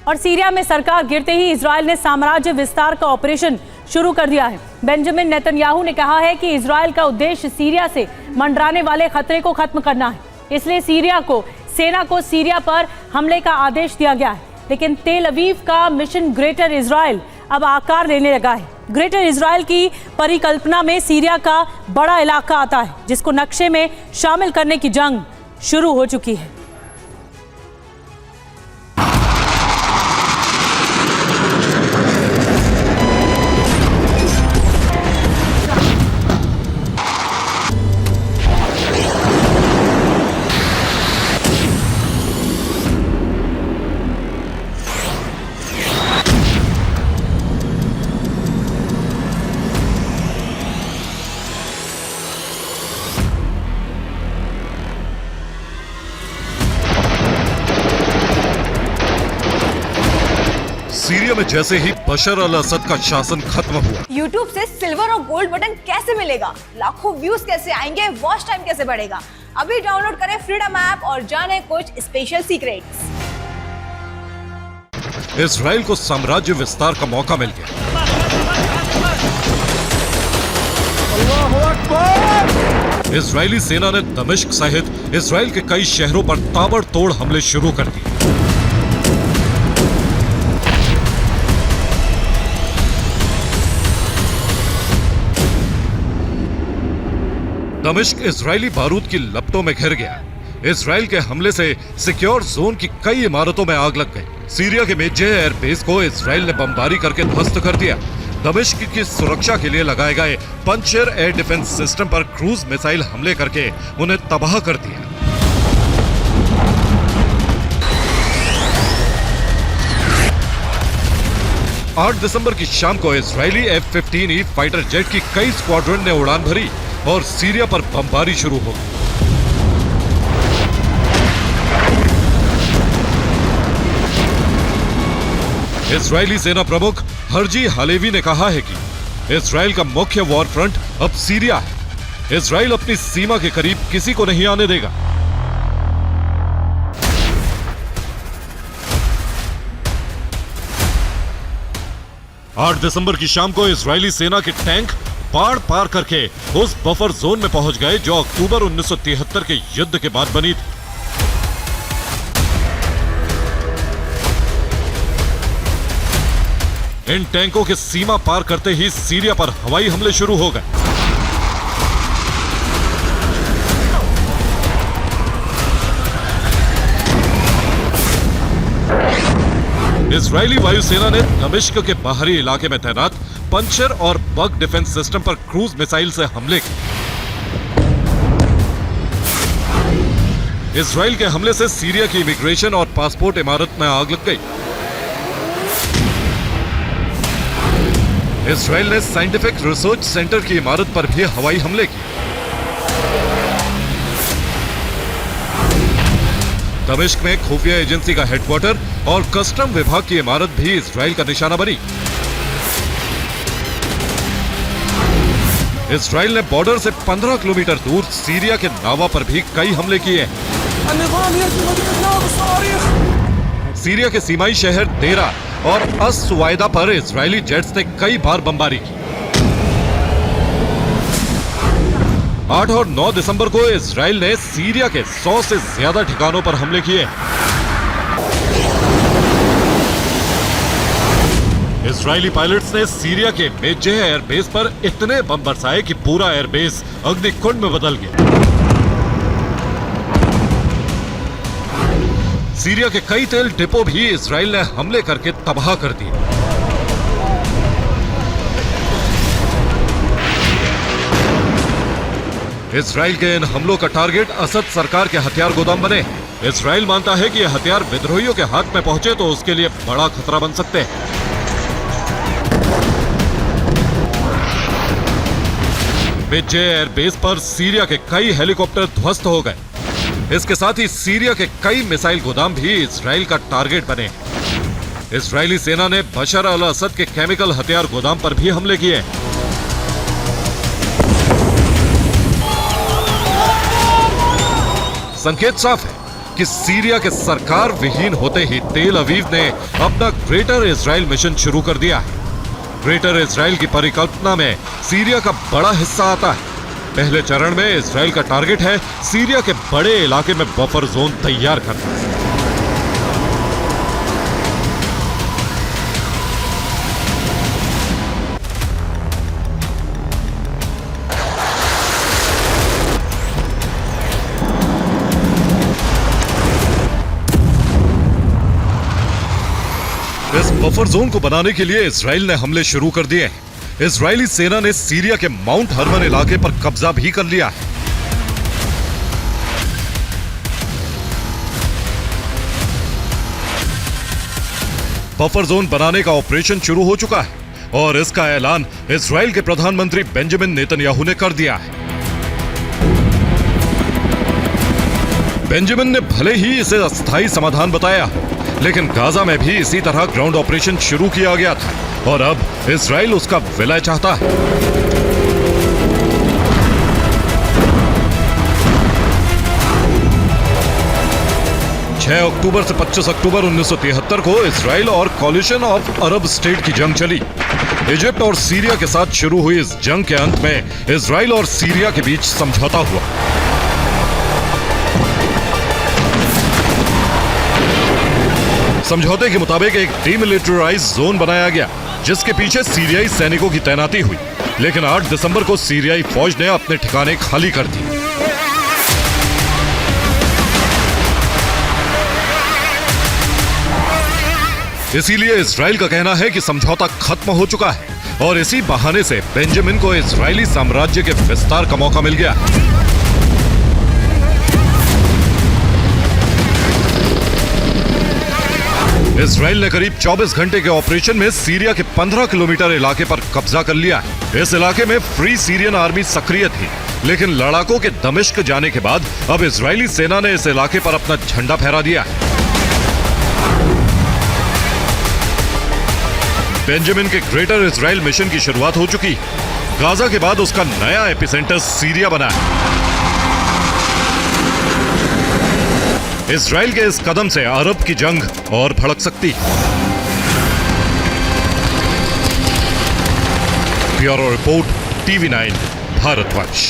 और सीरिया में सरकार गिरते ही इजराइल ने साम्राज्य विस्तार का ऑपरेशन शुरू कर दिया है। बेंजामिन नेतन्याहू ने कहा है कि इजराइल का उद्देश्य सीरिया से मंडराने वाले खतरे को खत्म करना है, इसलिए सेना को सीरिया पर हमले का आदेश दिया गया है। लेकिन तेल अवीव का मिशन ग्रेटर इजराइल अब आकार लेने लगा है। ग्रेटर इजराइल की परिकल्पना में सीरिया का बड़ा इलाका आता है, जिसको नक्शे में शामिल करने की जंग शुरू हो चुकी है। सीरिया में जैसे ही बशर अल असद का शासन खत्म हुआ, यूट्यूब से सिल्वर और गोल्ड बटन कैसे मिलेगा, लाखों व्यूज कैसे आएंगे, वॉच टाइम कैसे बढ़ेगा। अभी डाउनलोड करें फ्रीडम ऐप और जाने कुछ स्पेशल सीक्रेट्स। इजराइल को साम्राज्य विस्तार का मौका मिल गया। इजरायली सेना ने दमिश्क सहित इजराइल के कई शहरों पर ताबड़तोड़ हमले शुरू कर दिए। दमिश्क इजरायली बारूद की लपटों में घिर गया। इजराइल के हमले से सिक्योर जोन की कई इमारतों में आग लग गई। सीरिया के मेजे एयरबेस को इजराइल ने बमबारी करके ध्वस्त कर दिया। दमिश्क की सुरक्षा के लिए लगाए गए पंचर एयर डिफेंस सिस्टम पर क्रूज मिसाइल हमले करके उन्हें तबाह कर दिया। आठ दिसंबर की शाम को इजरायली F-15E फाइटर जेट की कई स्क्वाड्रन ने उड़ान भरी और सीरिया पर बमबारी शुरू हो गई। इजरायली सेना प्रमुख हर्जी हालेवी ने कहा है कि इजराइल का मुख्य वॉर फ्रंट अब सीरिया है। इजराइल अपनी सीमा के करीब किसी को नहीं आने देगा। आठ दिसंबर की शाम को इजरायली सेना के टैंक बाढ़ पार करके उस बफर जोन में पहुंच गए जो अक्टूबर 1973 के युद्ध के बाद बनी थी। इन टैंकों के सीमा पार करते ही सीरिया पर हवाई हमले शुरू हो गए। इजरायली वायुसेना ने दमिश्क के बाहरी इलाके में तैनात पंचर और बग डिफेंस सिस्टम पर क्रूज मिसाइल से हमले किए। इजराइल के हमले से सीरिया की इमिग्रेशन और पासपोर्ट इमारत में आग लग गई। इजराइल ने साइंटिफिक रिसर्च सेंटर की इमारत पर भी हवाई हमले किए। दमिश्क में खुफिया एजेंसी का हेडक्वार्टर और कस्टम विभाग की इमारत भी इजराइल का निशाना बनी। इजराइल ने बॉर्डर से 15 किलोमीटर दूर सीरिया के नावा पर भी कई हमले किए हैं। सीरिया के सीमाई शहर देरा और अस-सुवाइदा पर इजरायली जेट्स ने कई बार बमबारी की। 8 और 9 दिसंबर को इजराइल ने सीरिया के 100 से ज्यादा ठिकानों पर हमले किए। इजरायली पायलट्स ने सीरिया के मेजे एयरबेस पर इतने बम बरसाए कि पूरा एयरबेस अग्निकुंड में बदल गया। सीरिया के कई तेल डिपो भी इजराइल ने हमले करके तबाह कर दिए। इजराइल के इन हमलों का टारगेट असद सरकार के हथियार गोदाम बने। इजराइल मानता है कि ये हथियार विद्रोहियों के हाथ में पहुंचे तो उसके लिए बड़ा खतरा बन सकते हैं। मेजे एयरबेस पर सीरिया के कई हेलीकॉप्टर ध्वस्त हो गए। इसके साथ ही सीरिया के कई मिसाइल गोदाम भी इजराइल का टारगेट बने। इजरायली सेना ने बशर अल असद के केमिकल हथियार गोदाम पर भी हमले किए। संकेत साफ है, कि सीरिया के सरकार विहीन होते ही तेल अवीव ने अपना ग्रेटर इजराइल मिशन शुरू कर दिया है। ग्रेटर इजराइल की परिकल्पना में सीरिया का बड़ा हिस्सा आता है। पहले चरण में इजराइल का टारगेट है सीरिया के बड़े इलाके में बफर जोन तैयार करना। इस बफर जोन को बनाने के लिए इजराइल ने हमले शुरू कर दिए हैं। इजरायली सेना ने सीरिया के माउंट हर्मन इलाके पर कब्जा भी कर लिया है। बफर जोन बनाने का ऑपरेशन शुरू हो चुका है और इसका ऐलान इजराइल के प्रधानमंत्री बेंजामिन नेतन्याहू ने कर दिया है। बेंजामिन ने भले ही इसे अस्थायी समाधान बताया, लेकिन गाजा में भी इसी तरह ग्राउंड ऑपरेशन शुरू किया गया था और अब इजराइल उसका विलय चाहता है। अक्टूबर से 25 अक्टूबर 1973 को इजराइल और कॉलिशन ऑफ अरब स्टेट की जंग चली। इजिप्ट और सीरिया के साथ शुरू हुई इस जंग के अंत में इजराइल और सीरिया के बीच समझौता हुआ। समझौते के मुताबिक एक डीमिलिटराइज्ड जोन बनाया गया जिसके पीछे सीरियाई सैनिकों की तैनाती हुई, लेकिन 8 दिसंबर को सीरियाई फौज ने अपने ठिकाने खाली कर दिए। इसीलिए इजराइल का कहना है कि समझौता खत्म हो चुका है और इसी बहाने से बेंजामिन को इजरायली साम्राज्य के विस्तार का मौका मिल गया। इजराइल ने करीब 24 घंटे के ऑपरेशन में सीरिया के 15 किलोमीटर इलाके पर कब्जा कर लिया है। इस इलाके में फ्री सीरियन आर्मी सक्रिय थी, लेकिन लड़ाकों के दमिश्क जाने के बाद अब इजरायली सेना ने इस इलाके पर अपना झंडा फहरा दिया है। बेंजामिन के ग्रेटर इजराइल मिशन की शुरुआत हो चुकी है। गाजा के बाद उसका नया एपिसेंटर सीरिया बना है। इजराइल के इस कदम से अरब की जंग और भड़क सकती है। Bureau report, TV9 Bharatvarsh.